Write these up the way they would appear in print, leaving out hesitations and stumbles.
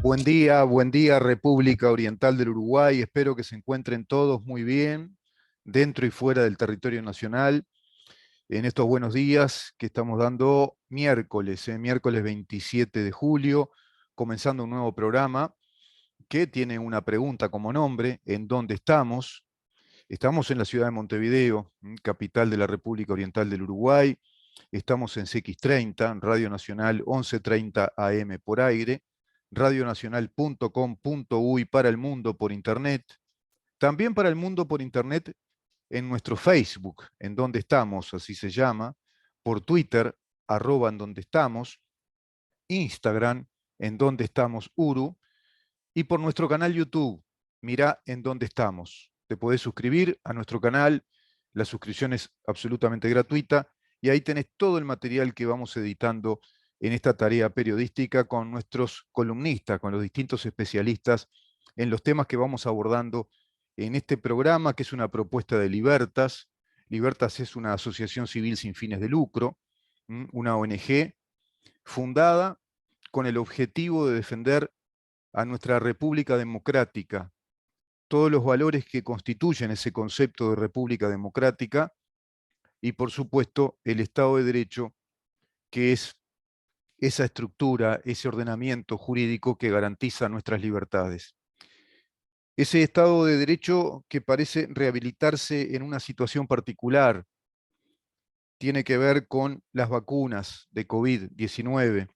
Buen día República Oriental del Uruguay. Espero que se encuentren todos muy bien, dentro y fuera del territorio nacional, en estos buenos días que estamos dando miércoles 27 de julio, comenzando un nuevo programa que tiene una pregunta como nombre: ¿en dónde estamos? Estamos en la ciudad de Montevideo, capital de la República Oriental del Uruguay. Estamos en CX30, Radio Nacional 1130 AM por aire, radionacional.com.uy para el mundo por internet. También para el mundo por internet en nuestro Facebook, en donde estamos, así se llama, por Twitter, @ en donde estamos, Instagram, en donde estamos Uru, y por nuestro canal YouTube, mirá en dónde estamos. Te podés suscribir a nuestro canal, la suscripción es absolutamente gratuita, y ahí tenés todo el material que vamos editando en esta tarea periodística con nuestros columnistas, con los distintos especialistas en los temas que vamos abordando en este programa, que es una propuesta de Libertas. Libertas es una asociación civil sin fines de lucro, una ONG fundada con el objetivo de defender a nuestra República Democrática, todos los valores que constituyen ese concepto de República Democrática y, por supuesto, el Estado de Derecho, que es esa estructura, ese ordenamiento jurídico que garantiza nuestras libertades. Ese Estado de Derecho que parece rehabilitarse en una situación particular tiene que ver con las vacunas de COVID-19.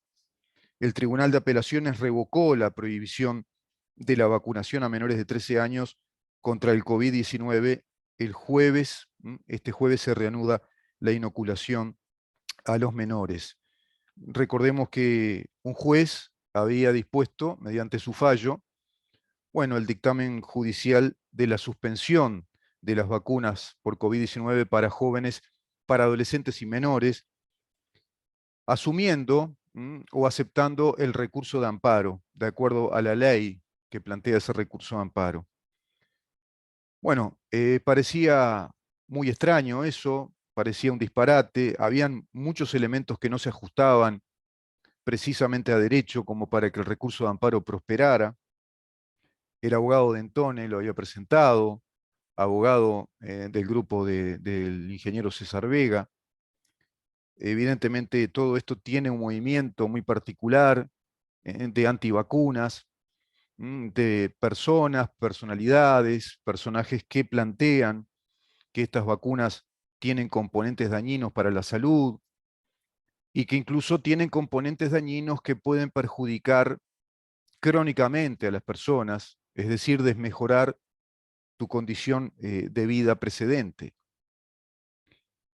El Tribunal de Apelaciones revocó la prohibición de la vacunación a menores de 13 años contra el COVID-19 el jueves. Este jueves se reanuda la inoculación a los menores. Recordemos que un juez había dispuesto, mediante su fallo, el dictamen judicial de la suspensión de las vacunas por COVID-19 para jóvenes, para adolescentes y menores, asumiendo o aceptando el recurso de amparo, de acuerdo a la ley que plantea ese recurso de amparo. Parecía muy extraño eso, parecía un disparate, habían muchos elementos que no se ajustaban precisamente a derecho como para que el recurso de amparo prosperara. El abogado Dentone lo había presentado, abogado del grupo del ingeniero César Vega. Evidentemente todo esto tiene un movimiento muy particular de antivacunas, de personas, personalidades, personajes que plantean que estas vacunas tienen componentes dañinos para la salud y que incluso tienen componentes dañinos que pueden perjudicar crónicamente a las personas, es decir, desmejorar tu condición de vida precedente.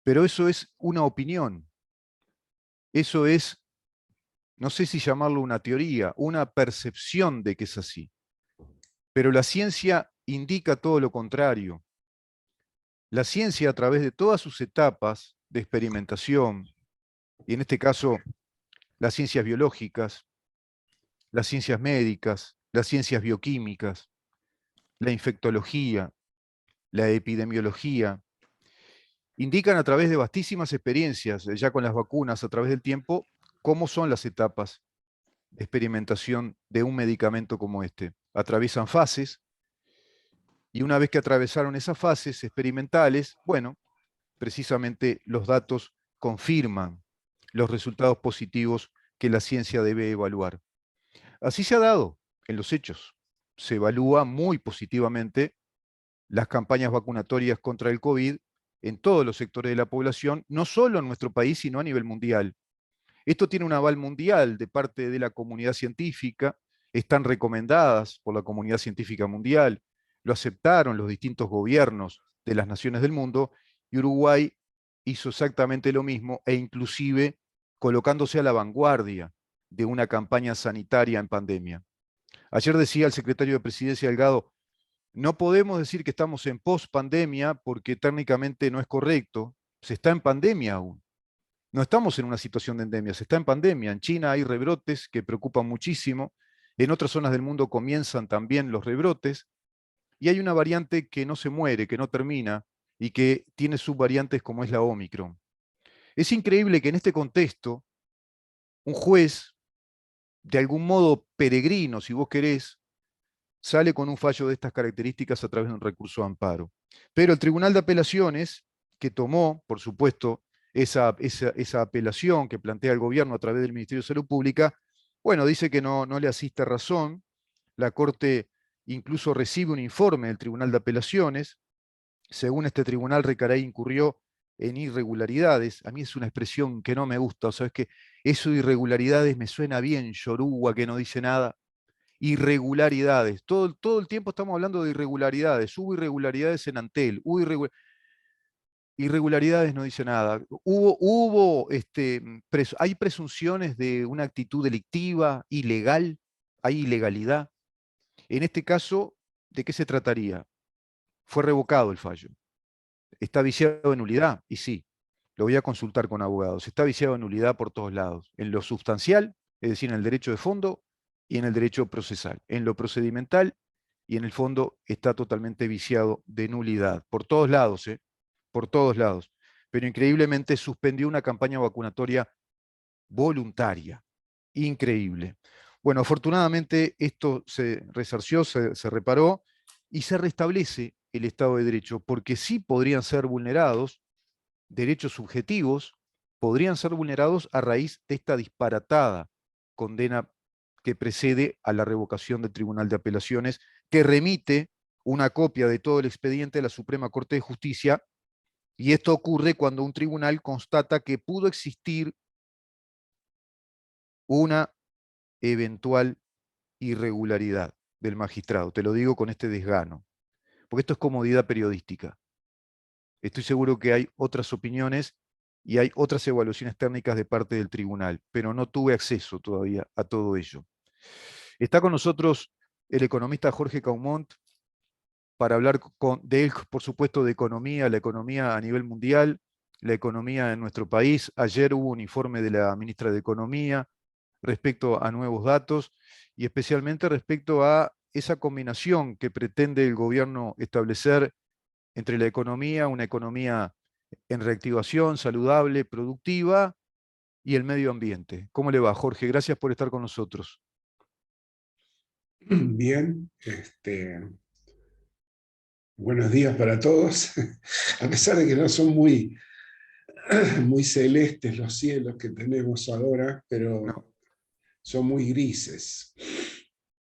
Pero eso es una opinión, eso es, no sé si llamarlo una teoría, una percepción de que es así. Pero la ciencia indica todo lo contrario. La ciencia, a través de todas sus etapas de experimentación, y en este caso las ciencias biológicas, las ciencias médicas, las ciencias bioquímicas, la infectología, la epidemiología, indican a través de vastísimas experiencias, ya con las vacunas a través del tiempo, cómo son las etapas de experimentación de un medicamento como este. Atraviesan fases, y una vez que atravesaron esas fases experimentales, precisamente los datos confirman los resultados positivos que la ciencia debe evaluar. Así se ha dado en los hechos. Se evalúa muy positivamente las campañas vacunatorias contra el COVID en todos los sectores de la población, no solo en nuestro país, sino a nivel mundial. Esto tiene un aval mundial de parte de la comunidad científica, están recomendadas por la comunidad científica mundial, lo aceptaron los distintos gobiernos de las naciones del mundo, y Uruguay hizo exactamente lo mismo, e inclusive colocándose a la vanguardia de una campaña sanitaria en pandemia. Ayer decía el secretario de Presidencia Delgado: no podemos decir que estamos en post-pandemia porque técnicamente no es correcto, se está en pandemia aún. No estamos en una situación de endemia, se está en pandemia. En China hay rebrotes que preocupan muchísimo, en otras zonas del mundo comienzan también los rebrotes, y hay una variante que no se muere, que no termina, y que tiene subvariantes como es la Omicron. Es increíble que en este contexto un juez de algún modo peregrino, si vos querés, sale con un fallo de estas características a través de un recurso de amparo. Pero el Tribunal de Apelaciones, que tomó, por supuesto, esa apelación que plantea el gobierno a través del Ministerio de Salud Pública, bueno, dice que no le asiste razón. La Corte incluso recibe un informe del Tribunal de Apelaciones. Según este tribunal, Recaray incurrió en irregularidades. A mí es una expresión que no me gusta, o sea, es que eso de irregularidades me suena bien, yoruba, que no dice nada. Irregularidades. Todo el tiempo estamos hablando de irregularidades. Hubo irregularidades en Antel, irregularidades no dice nada. Hay presunciones de una actitud delictiva, ilegal, hay ilegalidad. En este caso, ¿de qué se trataría? Fue revocado el fallo. ¿Está viciado de nulidad? Y sí, lo voy a consultar con abogados. Está viciado de nulidad por todos lados. En lo sustancial, es decir, en el derecho de fondo y en el derecho procesal. En lo procedimental y en el fondo está totalmente viciado de nulidad. Por todos lados, ¿eh? Por todos lados. Pero increíblemente suspendió una campaña vacunatoria voluntaria. Increíble. Bueno, afortunadamente esto se resarció, se reparó y se restablece el Estado de Derecho, porque sí podrían ser vulnerados derechos subjetivos, podrían ser vulnerados a raíz de esta disparatada condena que precede a la revocación del Tribunal de Apelaciones, que remite una copia de todo el expediente a la Suprema Corte de Justicia, y esto ocurre cuando un tribunal constata que pudo existir una eventual irregularidad del magistrado. Te lo digo con este desgano, porque esto es comodidad periodística. Estoy seguro que hay otras opiniones y hay otras evaluaciones técnicas de parte del tribunal, pero no tuve acceso todavía a todo ello. Está con nosotros el economista Jorge Caumont para hablar de él, por supuesto, de economía, la economía a nivel mundial, la economía en nuestro país. Ayer hubo un informe de la ministra de Economía respecto a nuevos datos y especialmente respecto a esa combinación que pretende el gobierno establecer entre la economía, una economía en reactivación, saludable, productiva, y el medio ambiente. ¿Cómo le va, Jorge? Gracias por estar con nosotros. Bien, buenos días para todos. A pesar de que no son muy celestes los cielos que tenemos ahora, pero No, son muy grises.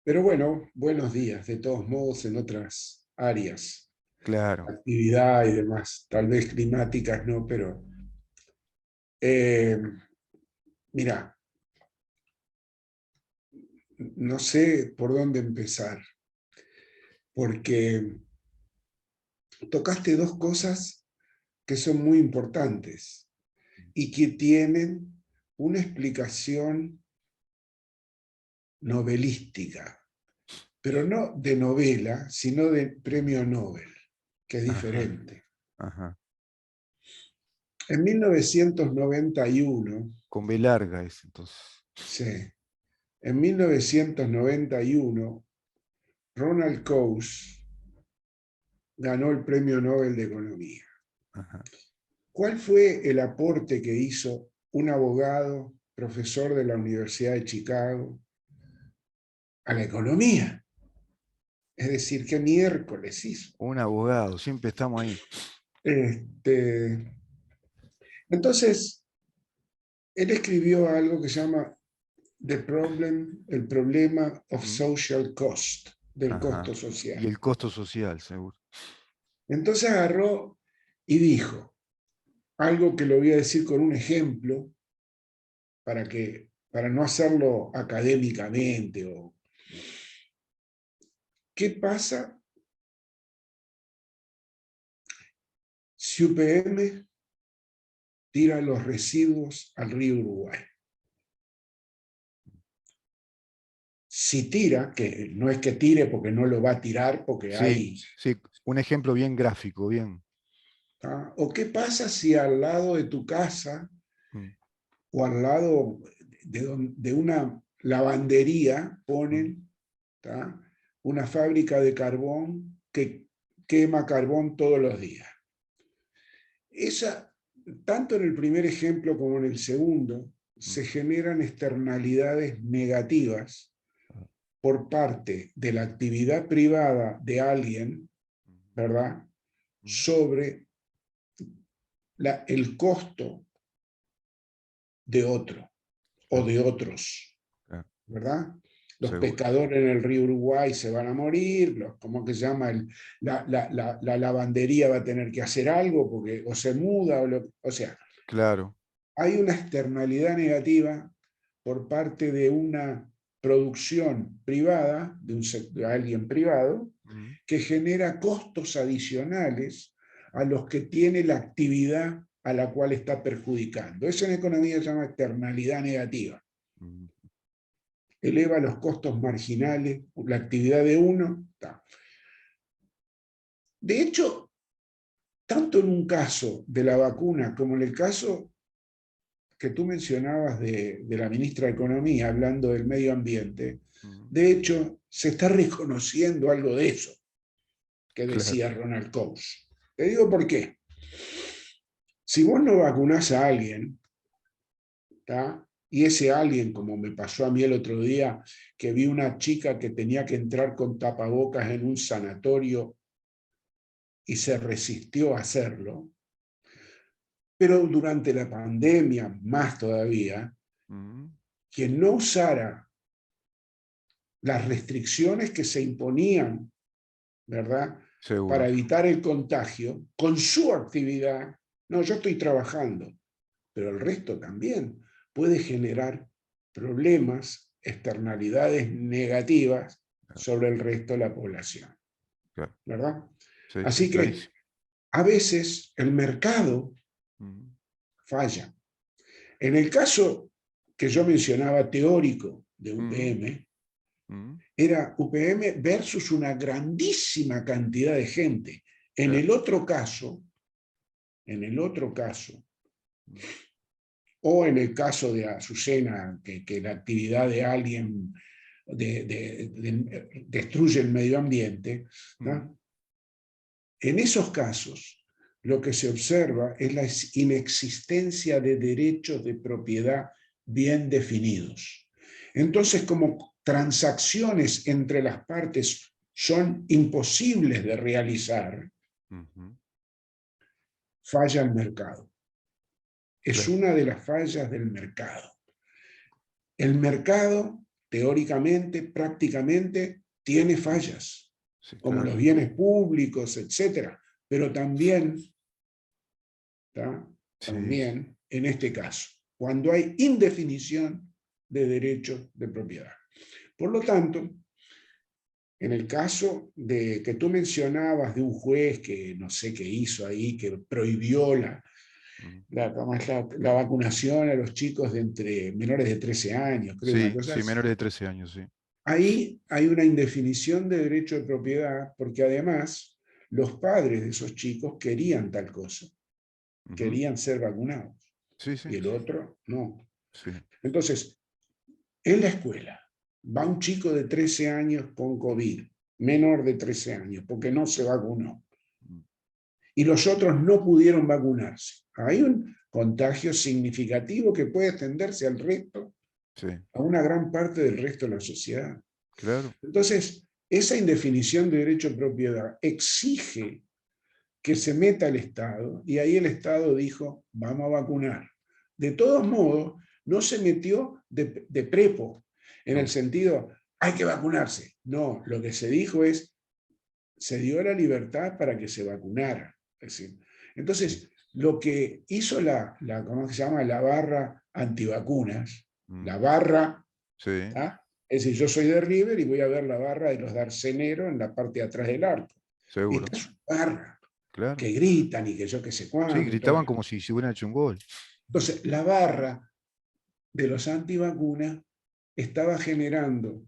Pero bueno, buenos días, de todos modos, en otras áreas, claro. actividad y demás, tal vez climáticas no, pero eh, mira, no sé por dónde empezar, porque tocaste dos cosas que son muy importantes y que tienen una explicación novelística, pero no de novela, sino de premio Nobel, que es Ajá, diferente. ajá. En 1991, Con B larga es entonces. sí, en 1991, Ronald Coase ganó el premio Nobel de Economía. Ajá. ¿Cuál fue el aporte que hizo un abogado, profesor de la Universidad de Chicago, a la economía? Es decir, ¿qué miércoles hizo? Un abogado, siempre estamos ahí. Este, entonces, él escribió algo que se llama el problema of ¿Mm? social cost, del Ajá. costo Y social. el costo social, seguro. Entonces agarró y dijo algo que lo voy a decir con un ejemplo para no hacerlo académicamente. ¿Qué pasa si UPM tira los residuos al río Uruguay? Si tira, que no es que tire porque no lo va a tirar porque Sí, hay. sí, un ejemplo bien gráfico, bien. ¿Ah? ¿O qué pasa si al lado de tu casa Mm, o al lado de una lavandería mm. ponen, ¿tá?, una fábrica de carbón que quema carbón todos los días? Esa, tanto en el primer ejemplo como en el segundo, se generan externalidades negativas por parte de la actividad privada de alguien, ¿verdad?, sobre el costo de otro o de otros, ¿verdad? Los pescadores en el río Uruguay se van a morir, ¿cómo que se llama? La lavandería va a tener que hacer algo porque o se muda, o sea, claro. Hay una externalidad negativa por parte de una producción privada, de alguien privado, que genera costos adicionales a los que tiene la actividad a la cual está perjudicando. Eso en economía se llama externalidad negativa. Eleva los costos marginales, la actividad de uno. De hecho, tanto en un caso de la vacuna como en el caso que tú mencionabas de la ministra de Economía, hablando del medio ambiente, de hecho, se está reconociendo algo de eso que decía Ronald Coase. Te digo por qué. Si vos no vacunás a alguien, ¿tá?, y ese alguien, como me pasó a mí el otro día, que vi una chica que tenía que entrar con tapabocas en un sanatorio y se resistió a hacerlo, pero durante la pandemia, más todavía, quien no usara las restricciones que se imponían, ¿verdad?, para evitar el contagio, con su actividad, no, yo estoy trabajando, pero el resto también puede generar problemas, externalidades negativas sobre el resto de la población, ¿verdad? Sí, Así que a veces el mercado falla. En el caso que yo mencionaba teórico de UPM, era UPM versus una grandísima cantidad de gente. En el otro caso, o en el caso de Azucena, que la actividad de alguien destruye el medio ambiente, ¿no?, en esos casos lo que se observa es la inexistencia de derechos de propiedad bien definidos. Entonces, como transacciones entre las partes son imposibles de realizar, falla el mercado. Es una de las fallas del mercado. El mercado, teóricamente, prácticamente, tiene fallas, como los bienes públicos, etc. Pero también, también en este caso, cuando hay indefinición de derechos de propiedad. Por lo tanto, en el caso que tú mencionabas de un juez que no sé qué hizo ahí, que prohibió la vacunación a los chicos de entre menores de 13 años, creo, una cosa así. Menores de 13 años, sí. Ahí hay una indefinición de derecho de propiedad, porque además los padres de esos chicos querían tal cosa, querían ser vacunados, y el otro no. Entonces, en la escuela va un chico de 13 años con COVID, menor de 13 años, porque no se vacunó, y los otros no pudieron vacunarse. Hay un contagio significativo que puede extenderse al resto, a una gran parte del resto de la sociedad. Entonces, esa indefinición de derecho de propiedad exige que se meta el Estado, y ahí el Estado dijo, vamos a vacunar. De todos modos, no se metió de prepo, en el sentido, hay que vacunarse. No, lo que se dijo es, se dio la libertad para que se vacunara. Es decir, entonces, lo que hizo ¿cómo se llama?, la barra antivacunas, la barra, es decir, yo soy de River y voy a ver la barra de los darceneros en la parte de atrás del arco. Y esta es una barra que gritan y que yo qué sé cuánto. Sí, gritaban como si se hubieran hecho un gol. Entonces, la barra de los antivacunas estaba generando,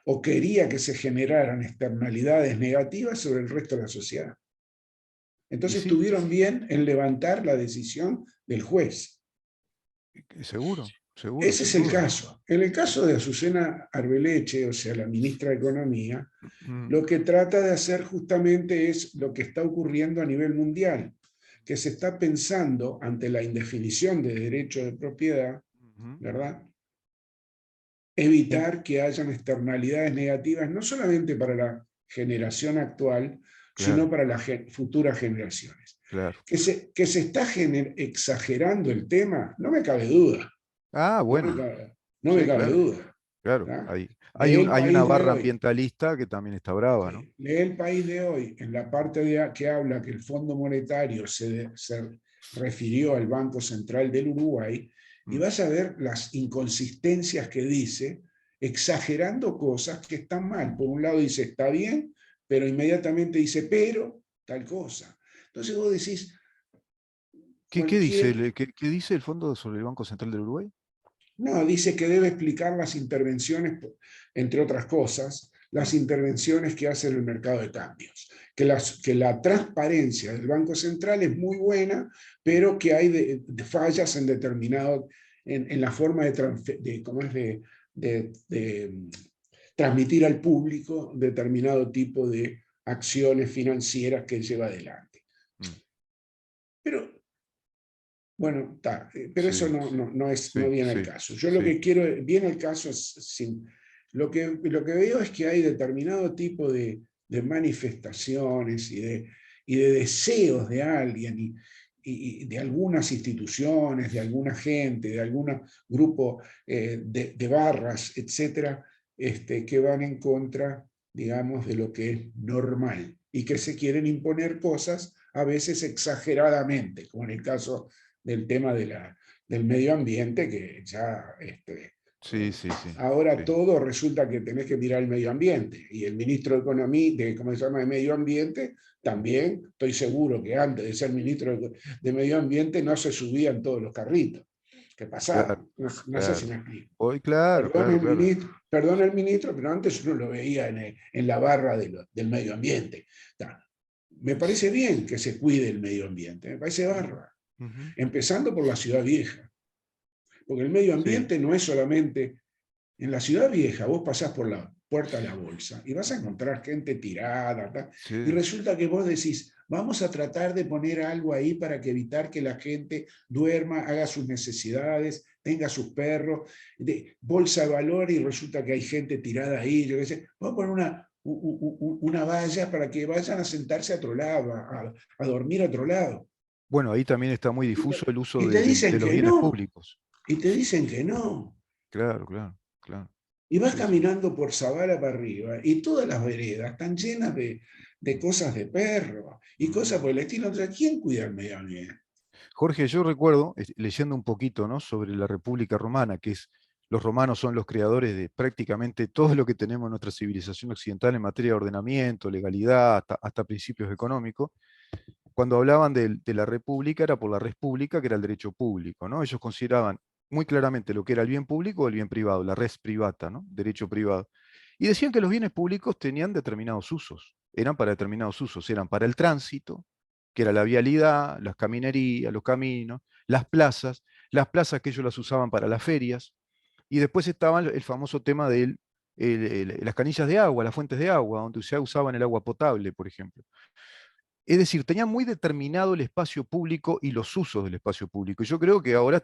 o quería que se generaran externalidades negativas sobre el resto de la sociedad. Entonces estuvieron bien en levantar la decisión del juez. Seguro. Ese es el caso. En el caso de Azucena Arbeleche, o sea, la ministra de Economía, lo que trata de hacer justamente es lo que está ocurriendo a nivel mundial, que se está pensando, ante la indefinición de derecho de propiedad, Ujú. ¿verdad? En- Evitar que hayan externalidades negativas, no solamente para la generación actual, sino claro, para las futuras generaciones. claro. Que se está exagerando el tema, no me cabe duda, Ah, no me bueno, cabe, no me sí, cabe claro, duda. claro. ¿Tá? Hay Lee el hay una país de barra hoy, ambientalista que también está brava, ¿no? sí, lee el país de hoy, en la parte que habla que el Fondo Monetario se refirió al Banco Central del Uruguay, y Mm. vas a ver las inconsistencias que dice, exagerando cosas que están mal. Por un lado dice, está bien, pero inmediatamente dice, pero tal cosa. Entonces vos decís, ¿Qué dice cualquier. qué dice el Fondo sobre el Banco Central del Uruguay? No, dice que debe explicar las intervenciones, entre otras cosas, las Mm, intervenciones que hace en el mercado de cambios. Que la transparencia del Banco Central es muy buena, mm, pero que hay de fallas en determinado, en la forma ¿cómo es? De transmitir al público determinado tipo de acciones financieras que lleva adelante. mm. Pero bueno, pero eso Sí, no sí, viene al sí, caso. Yo lo sí. que quiero, viene al caso, lo que veo es que hay determinado tipo de manifestaciones y de deseos de alguien y de algunas instituciones, de alguna gente, de algún grupo de barras, etcétera, que van en contra, digamos, de lo que es normal y que se quieren imponer cosas a veces exageradamente, como en el caso del tema del medio ambiente, que ya Sí, sí, sí, ahora sí. todo resulta que tenés que mirar el medio ambiente. Y el ministro de Economía, ¿cómo se llama?, de Medio Ambiente, Mm. también estoy seguro que antes de ser ministro de Medio Ambiente no se subían todos los carritos que Claro, pasaban. No sé si claro. me explico. Hoy, claro, claro, claro. Perdón el ministro, pero antes uno lo veía en la barra del medio ambiente. Me parece bien que se cuide el medio ambiente, me parece Mm, bárbaro. ujú. Empezando por la ciudad vieja, porque el medio Sí, ambiente no es solamente. En la ciudad vieja vos pasás por la puerta de la bolsa y vas a ujú, encontrar gente tirada, y sí, resulta que vos decís, vamos a tratar de poner algo ahí para que evitar que la gente duerma, haga sus necesidades, tenga sus perros, bolsa de valor, y resulta que hay gente tirada ahí, yo qué sé, vamos a poner una valla para que vayan a sentarse a otro lado, a dormir a otro lado. bueno, ahí también está muy Y difuso te, el uso y te de dicen los que bienes no, públicos. y te dicen que no. Claro, claro, claro. Y vas Sí, sí. caminando por Zavala para arriba y todas las veredas están llenas de cosas de perro y cosas Mm. por el estilo. Entonces, ¿quién cuida el medio ambiente? Jorge, yo recuerdo, leyendo un poquito, ¿no?, sobre la República Romana, que es, los romanos son los creadores de prácticamente todo lo que tenemos en nuestra civilización occidental en materia de ordenamiento, legalidad, hasta principios económicos. Cuando hablaban de la república era por la res pública, que era el derecho público, ¿no? Ellos consideraban muy claramente lo que era el bien público o el bien privado, la res privata, ¿no? Derecho privado. Y decían que los bienes públicos tenían determinados usos, eran para determinados usos, eran para el tránsito, que era la vialidad, las caminerías, los caminos, las plazas que ellos las usaban para las ferias, y después estaba el famoso tema de las canillas de agua, las fuentes de agua, donde se usaban el agua potable, por ejemplo. Es decir, tenía muy determinado el espacio público y los usos del espacio público. Y yo creo que ahora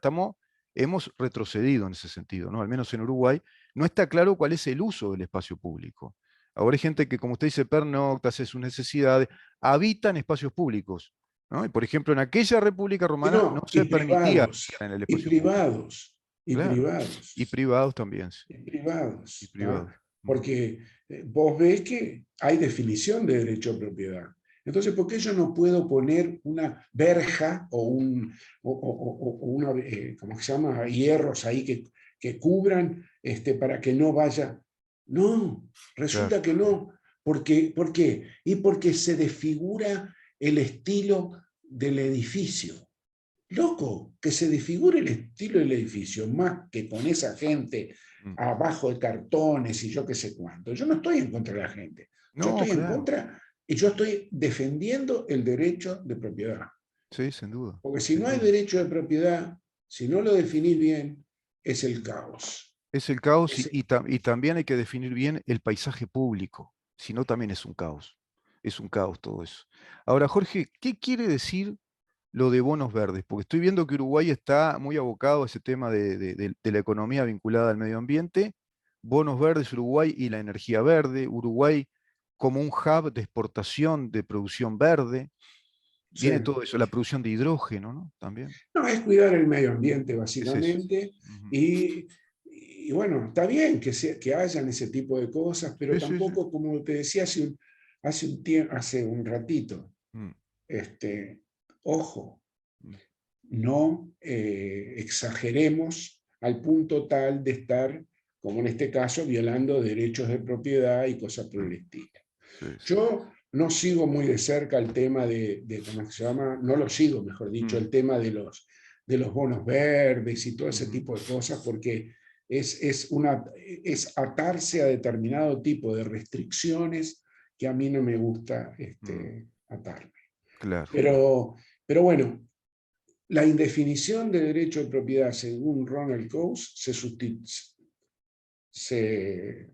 hemos retrocedido en ese sentido, ¿no? Al menos en Uruguay, no está claro cuál es el uso del espacio público. Ahora hay gente que, como usted dice, pernocta, hace sus necesidades, habita en espacios públicos, ¿no? Y por ejemplo, en aquella República Y Romana no no, y se permitía privados, habitar en el y espacio público. privados, y Claro. Y privados, privados también, sí. y Y privados, ¿tá? privados. Mm. Porque vos ves que hay definición de derecho a propiedad. Entonces, ¿por qué yo no puedo poner una verja o una, ¿cómo se llama?, hierros ahí que cubran para que no vaya? No, Claro. resulta que no. ¿Por qué? Y porque se desfigura el estilo del edificio. Loco, que se desfigure el estilo del edificio, más que con esa gente Mm. abajo de cartones y yo qué sé cuánto. Yo no estoy en contra de la gente. Yo No, estoy en claro. contra y yo estoy defendiendo el derecho de propiedad. Sí, sin duda. Porque si Sin no hay duda. derecho de propiedad, si no lo definís bien, es el caos. Es el caos Es, y también hay que definir bien el paisaje público, si no también es un caos. Es un caos todo eso. Ahora, Jorge, ¿qué quiere decir lo de bonos verdes? Porque estoy viendo que Uruguay está muy abocado a ese tema de la economía vinculada al medio ambiente, bonos verdes Uruguay y la energía verde, Uruguay como un hub de exportación de producción verde, Sí. viene todo eso, la producción de hidrógeno, ¿no? También. No, es cuidar el medio ambiente, Es eso. básicamente, Ujú. y bueno, está bien que hayan ese tipo de cosas, pero Sí, sí, sí. tampoco, como te decía hace un ratito, Mm, este, ojo, mm, no exageremos al punto tal de estar, como en este caso, violando derechos de propiedad y cosas por mm. el estilo. Sí, sí. Yo no sigo muy de cerca el tema ¿cómo se llama? No lo sigo, mejor dicho, Mm, el tema de los bonos verdes y todo ese ujú, tipo de cosas, porque es atarse a determinado tipo de restricciones que a mí no me gusta mm. atarme. Claro. Pero bueno, la indefinición de derecho de propiedad según Ronald Coase se,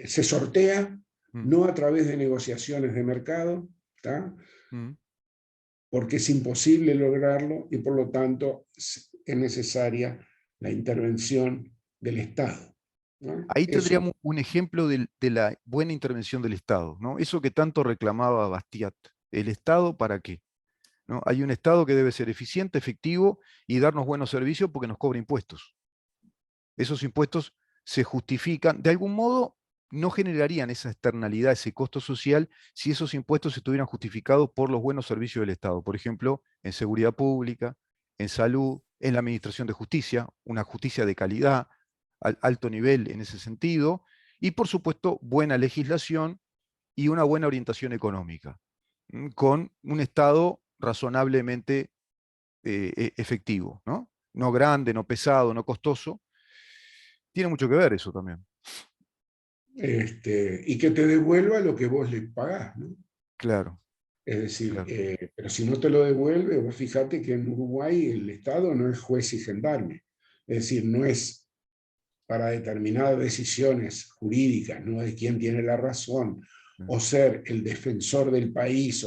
se sortea Mm, no a través de negociaciones de mercado, ¿tá? mm. Porque es imposible lograrlo y por lo tanto es necesaria la intervención del Estado, ¿no? Ahí Eso, tendríamos un ejemplo de la buena intervención del Estado, ¿no? Eso que tanto reclamaba Bastiat. ¿El Estado para qué? ¿No? Hay un Estado que debe ser eficiente, efectivo y darnos buenos servicios porque nos cobra impuestos. Esos impuestos se justifican, de algún modo no generarían esa externalidad, ese costo social, si esos impuestos estuvieran justificados por los buenos servicios del Estado. Por ejemplo, en seguridad pública, en salud, en la administración de justicia, una justicia de calidad, alto nivel en ese sentido, y por supuesto, buena legislación y una buena orientación económica, con un Estado razonablemente efectivo, ¿no? No grande, no pesado, no costoso. Tiene mucho que ver eso también. y que te devuelva lo que vos le pagás, ¿no? Claro, Es decir, claro. pero si no te lo devuelve, vos fíjate que en Uruguay el Estado no es juez y gendarme. Es decir, no es para determinadas decisiones jurídicas, no de quién tiene la razón, o ser el defensor del país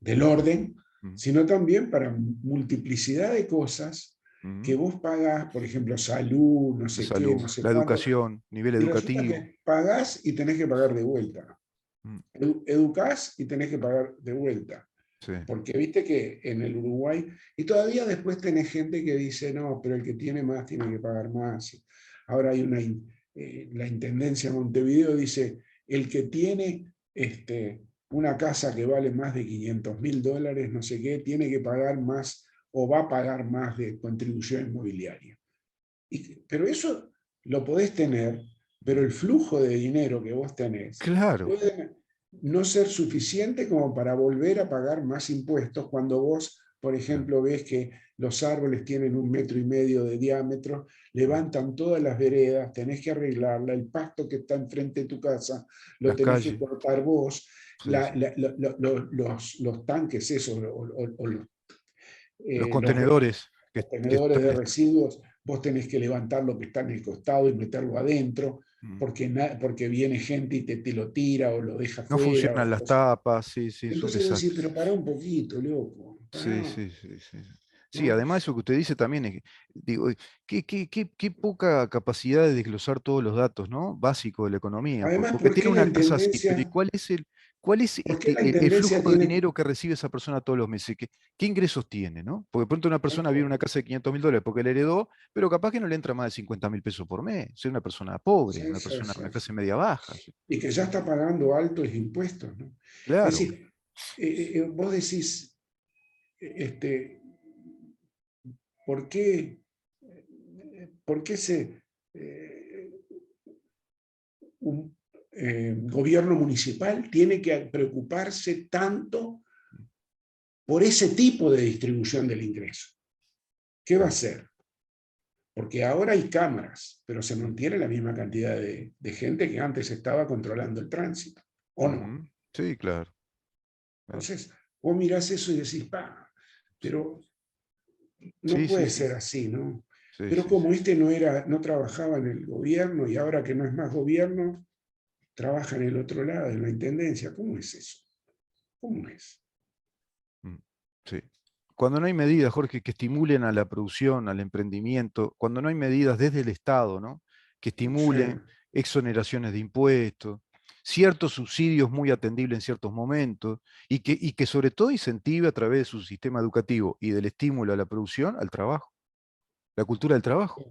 del orden, Mm, sino también para multiplicidad de cosas que mm. vos pagás, por ejemplo, salud, no La sé qué, salud, no sé la cuánto, educación, nivel y resulta educativo. que pagás y tenés que pagar de vuelta. Mm, Educás y tenés que pagar de vuelta. sí, Porque viste que en el Uruguay, y todavía después tenés gente que dice, no, pero el que tiene más tiene que pagar más. Ahora hay la Intendencia de Montevideo dice, el que tiene una casa que vale más de $500.000, no sé qué, tiene que pagar más o va a pagar más de contribución inmobiliaria. Pero eso lo podés tener, pero mm. el flujo de dinero que vos tenés Claro, puede no ser suficiente como para volver a pagar más impuestos cuando vos, por claro. ejemplo, ves que los árboles tienen 1,5 metros de diámetro, Mm. levantan todas las veredas, tenés que arreglarla, el pasto que está enfrente de tu casa lo Las tenés que calles, cortar vos, sí, sí. los tanques esos, o Los los contenedores que tenedores están. de residuos, vos tenés que levantar lo que está en el costado y meterlo adentro, Mm. porque viene gente y te lo tira o lo deja No afuera. funcionan las tapas, sí, sí, es un Entonces vos decís, desastre. pero pará un poquito, loco, Sí, pará, sí, sí, sí. Sí, ¿no? además eso que usted dice también es, digo, qué poca capacidad de desglosar todos los datos, ¿no? Básicos de la economía, Además, porque tiene una casa así, pero ¿y cuál es por qué la el Intendencia flujo de tiene, dinero que recibe esa persona todos los meses? ¿Qué ingresos tiene, no? Porque de pronto una persona vive en una casa de $500.000 porque la heredó, pero capaz que no le entra más de 50.000 pesos por mes. Es una persona pobre, una persona, una clase media baja. Sí. y que ya está pagando altos impuestos, ¿no? Es Claro. decir, vos decís, este, ¿por qué, por qué un gobierno municipal tiene que preocuparse tanto por ese tipo de distribución del ingreso? ¿Qué va a Claro. hacer? Porque ahora hay cámaras, pero se Mm, mantiene la misma cantidad de gente que antes estaba controlando el tránsito, ¿o no? ujú. Sí, claro, claro. Entonces, vos mirás eso y decís, pa, pero no Sí, sí, puede sí. ser así, ¿no? Sí, Pero sí, sí. como no trabajaba en el gobierno y ahora que no es más gobierno, trabaja en el otro lado, en la intendencia. ¿Cómo es eso? ¿Cómo es? Sí. Cuando no hay medidas, Jorge, que estimulen a la producción, al emprendimiento, cuando no hay medidas desde el Estado, ¿no? Que estimulen Sí. exoneraciones de impuestos, ciertos subsidios muy atendibles en ciertos momentos, y que sobre todo incentive a través de su sistema educativo y del estímulo a la producción, al trabajo, la cultura del trabajo.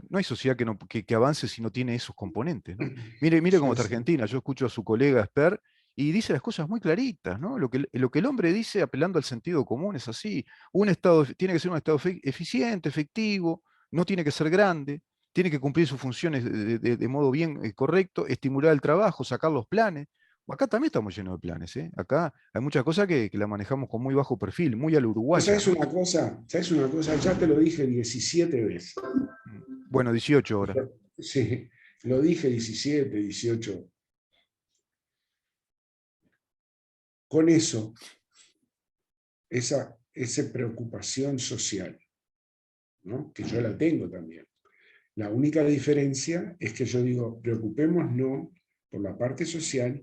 No hay sociedad que avance si no tiene esos componentes, ¿no? Mire cómo Sí, está sí. Argentina. Yo escucho a su colega Esper y dice las cosas muy claritas, ¿no? Lo que el hombre dice apelando al sentido común es así. Un Estado tiene que ser un Estado eficiente, efectivo, no tiene que ser grande, tiene que cumplir sus funciones de modo bien correcto, estimular el trabajo, sacar los planes. Acá también estamos llenos de planes, ¿eh? Acá hay muchas cosas que la manejamos con muy bajo perfil, muy a la ¿No uruguaya, sabes ¿no? una cosa? ¿Sabes una cosa? Ya te lo dije 17 veces. Bueno, 18 horas. Sí, lo dije 17, 18. Con eso, esa preocupación social, ¿no? Que yo la tengo también. La única diferencia es que yo digo, preocupémonos por la parte social,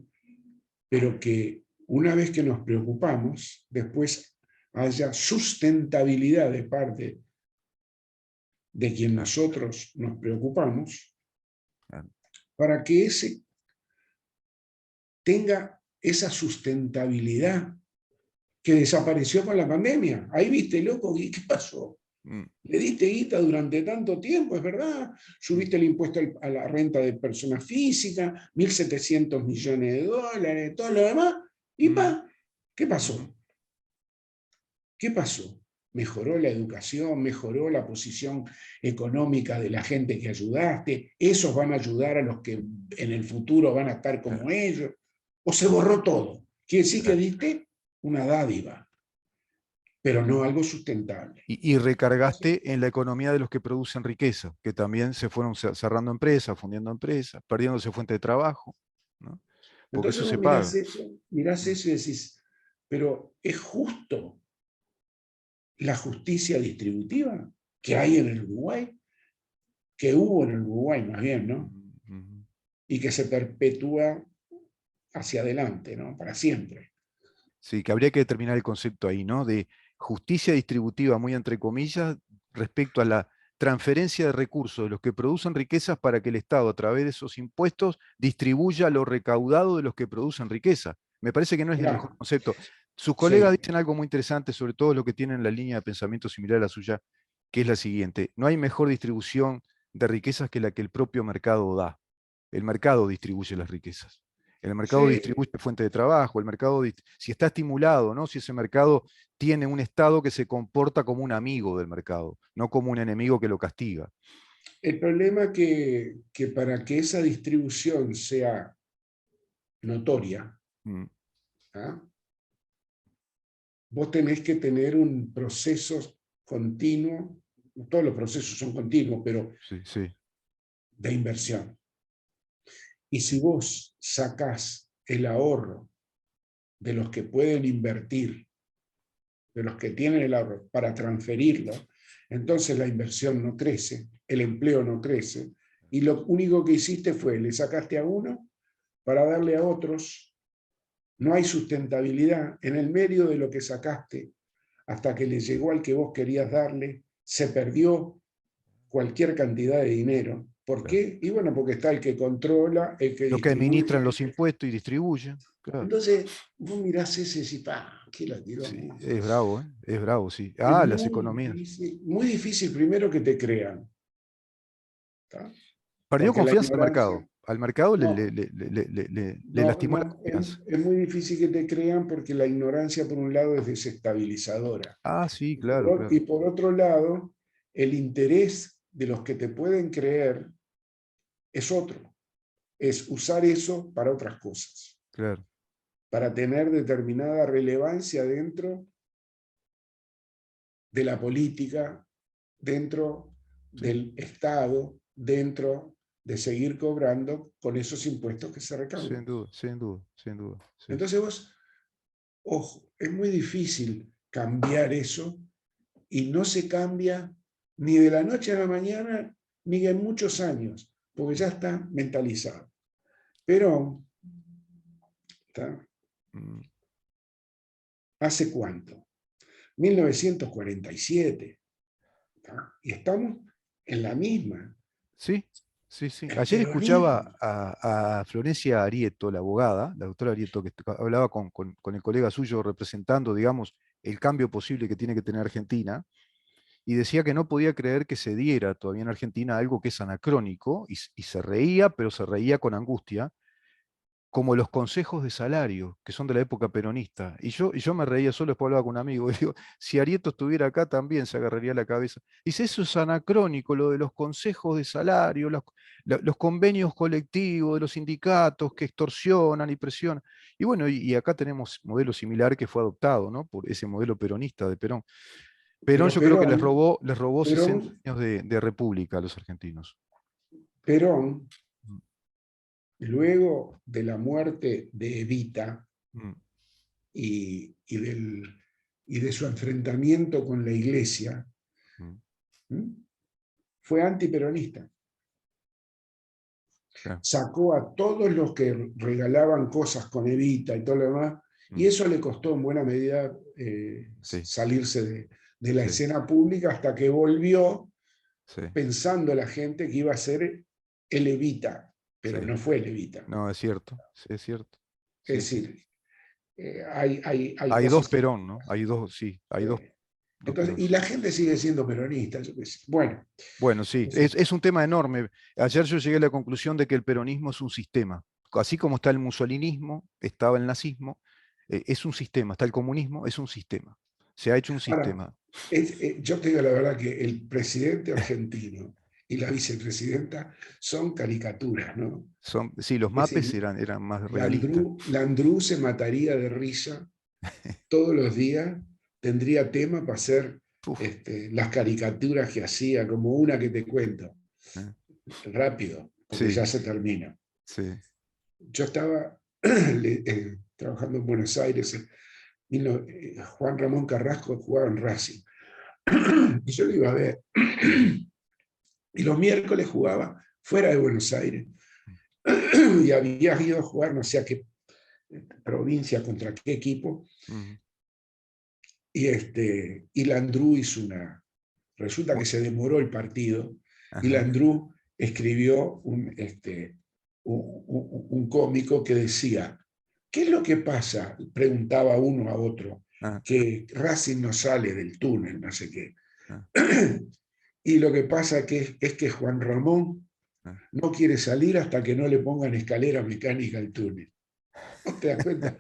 pero que una vez que nos preocupamos, después haya sustentabilidad de parte de quien nosotros nos preocupamos, para que ese tenga esa sustentabilidad que desapareció con la pandemia. Ahí viste, loco, ¿y qué pasó? Mm, Le diste guita durante tanto tiempo, es verdad. mm, Subiste el impuesto a la renta de personas físicas, 1.700 millones de dólares, todo lo demás. ¿Y mm, qué ujú. pasó? ¿Qué pasó? Mejoró la educación, mejoró la posición económica de la gente que ayudaste. Esos van a ayudar a los que en el futuro van a estar como Claro, ellos. O se borró todo. Quiere decir que claro. diste una dádiva, pero no algo sustentable. Y Entonces, recargaste en la economía de los que producen riqueza, que también se fueron cerrando empresas, fundiendo empresas, perdiéndose fuente de trabajo, ¿no? Porque eso entonces vos se paga. mirás Mm, eso y decís, pero ¿es justo la justicia distributiva que hay en el Uruguay? Que hubo en el Uruguay más bien, ¿no? mm, mm. Y que se perpetúa hacia adelante, ¿no? Para siempre. Sí, que habría que determinar el concepto ahí, ¿no? De justicia distributiva, muy entre comillas, respecto a la transferencia de recursos de los que producen riquezas para que el Estado, a través de esos impuestos, distribuya lo recaudado de los que producen riqueza. Me parece que no es el mejor Claro, concepto. Sus colegas sí, dicen algo muy interesante, sobre todo los que tienen la línea de pensamiento similar a la suya, que es la siguiente: no hay mejor distribución de riquezas que la que el propio mercado da. El mercado distribuye las riquezas. El mercado sí. distribuye fuente de trabajo, el mercado, si está estimulado, ¿no? Si ese mercado tiene un Estado que se comporta como un amigo del mercado, no como un enemigo que lo castiga. El problema que para que esa distribución sea notoria, Mm, ¿ah? Vos tenés que tener un proceso continuo, todos los procesos son continuos, pero sí, sí, de inversión. Y si vos sacás el ahorro de los que pueden invertir, de los que tienen el ahorro para transferirlo, entonces la inversión no crece, el empleo no crece, y lo único que hiciste fue, le sacaste a uno para darle a otros, no hay sustentabilidad en el medio de lo que sacaste hasta que le llegó al que vos querías darle, se perdió cualquier cantidad de dinero. ¿Por claro. qué? Y bueno, porque está el que controla, el que Los que distribuye. administran los impuestos y distribuyen, claro. Entonces, vos mirás ese y decís, ¿qué la tiró? Sí, ¿No? es bravo, ¿eh? Es bravo, sí. Es Ah, las economías. muy difícil primero que te crean, ¿tá? Perdió Porque la confianza al ignorancia, mercado. Al mercado no, le no, lastimó la no, confianza. es muy difícil que te crean porque la ignorancia por un lado es desestabilizadora. Ah, sí, claro, Y claro, por otro lado, el interés de los que te pueden creer es otro, es usar eso para otras cosas, claro. para tener determinada relevancia dentro de la política, dentro Sí, del Estado, dentro de seguir cobrando con esos impuestos que se sin recaudan. duda, sin duda, sin duda. Sí. Entonces vos, ojo, es muy difícil cambiar eso y no se cambia ni de la noche a la mañana ni en muchos años, porque ya está mentalizado. Perón, ¿está? Mm. ¿Hace cuánto? 1947. ¿Está? Y estamos en la misma. Sí, sí, sí. El Ayer escuchaba peronismo. a Florencia Arieto, la abogada, la doctora Arieto, que hablaba con el colega suyo representando, digamos, el cambio posible que tiene que tener Argentina, y decía que no podía creer que se diera todavía en Argentina algo que es anacrónico, y se reía, pero se reía con angustia, como los consejos de salario, que son de la época peronista. Y yo me reía solo, después hablaba con un amigo, y digo, si Arieto estuviera acá también se agarraría la cabeza. Dice, eso es anacrónico, lo de los consejos de salario, los convenios colectivos de los sindicatos que extorsionan y presionan. Y bueno, y acá tenemos modelo similar que fue adoptado, ¿no? Por ese modelo peronista de Perón. Perón Pero yo creo que les robó 60 Perón, años de república a los argentinos. Perón, Mm, luego de la muerte de Evita mm, y, y del, y de su enfrentamiento con la iglesia, mm, ¿m? Fue antiperonista. claro, Sacó a todos los que regalaban cosas con Evita y todo lo demás, y mm, eso le costó en buena medida sí, salirse de la sí, escena pública hasta que volvió sí, pensando la gente que iba a ser el Evita, pero sí. no fue el Evita. No, es cierto, sí, es cierto. Es Sí, sí. decir, hay Hay dos cosas que... Perón, ¿no? Hay dos, sí, hay dos Entonces, y Perón. la gente sigue siendo peronista, yo qué sé. Bueno, Bueno, sí, entonces, es un tema enorme. Ayer yo llegué a la conclusión de que el peronismo es un sistema. Así como está el musolinismo, estaba el nazismo, es un sistema. Está el comunismo, es un sistema. Se ha hecho un ahora, sistema. yo te digo la verdad que el presidente argentino y la vicepresidenta son caricaturas, ¿no? Sí, los Es mapes decir, eran más realistas. Landru se mataría de risa todos los días, tendría tema para hacer Uf, las caricaturas que hacía, como una que te cuento, eh, rápido, porque sí, ya se termina. sí. Yo estaba trabajando en Buenos Aires, Juan Ramón Carrasco jugaba en Racing, y yo lo iba a ver, y los miércoles jugaba fuera de Buenos Aires, y había ido a jugar no sé a qué provincia, contra qué equipo, Ujú. y Landru hizo resulta que se demoró el partido, y Ajá, Landru escribió un cómico que decía, ¿qué es lo que pasa? Preguntaba uno a otro, ah, que Racing no sale del túnel, no sé qué. ah, Y lo que pasa es que Juan Ramón ah. no quiere salir hasta que no le pongan escalera mecánica al túnel. ¿No te das cuenta?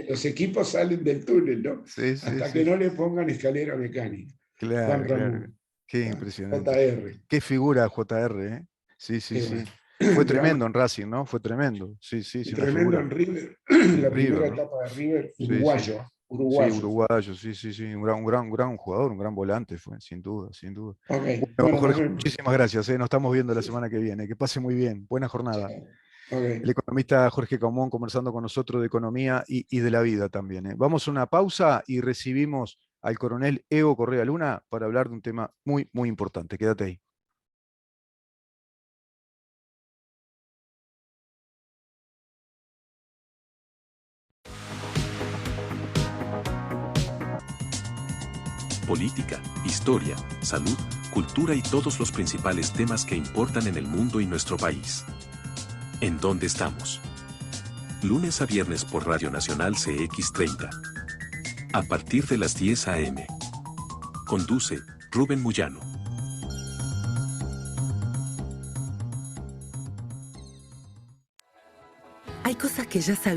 Los equipos salen del túnel, ¿no? Sí, sí, Hasta sí. que no le pongan escalera mecánica. Juan Claro, claro. Ramón, Qué ¿tá? impresionante. JR. Qué figura JR, ¿eh? Sí, sí, Qué sí. bueno. Fue Le tremendo en Racing, ¿no? Fue tremendo. Sí, sí, y sí, una tremendo figura. en River, En la primera River, ¿no? etapa de River, Sí, sí. uruguayo, Sí, uruguayo. uruguayo, sí, sí, sí. Un gran jugador, un gran volante fue, sin duda, sin duda. Ok, Bueno, bueno, Jorge, Manuel. muchísimas gracias, ¿eh? Nos estamos viendo la semana que viene. Que pase muy bien. Buena jornada. El Ok. economista Jorge Caumón conversando con nosotros de economía y de la vida también, ¿eh? Vamos a una pausa y recibimos al coronel Evo Correa Luna para hablar de un tema muy, muy importante. Quédate ahí. Política, historia, salud, cultura y todos los principales temas que importan en el mundo y nuestro país. ¿En dónde estamos? Lunes a viernes por Radio Nacional CX30. A partir de las 10 a.m. Conduce Rubén Muyano. Hay cosas que ya sabía.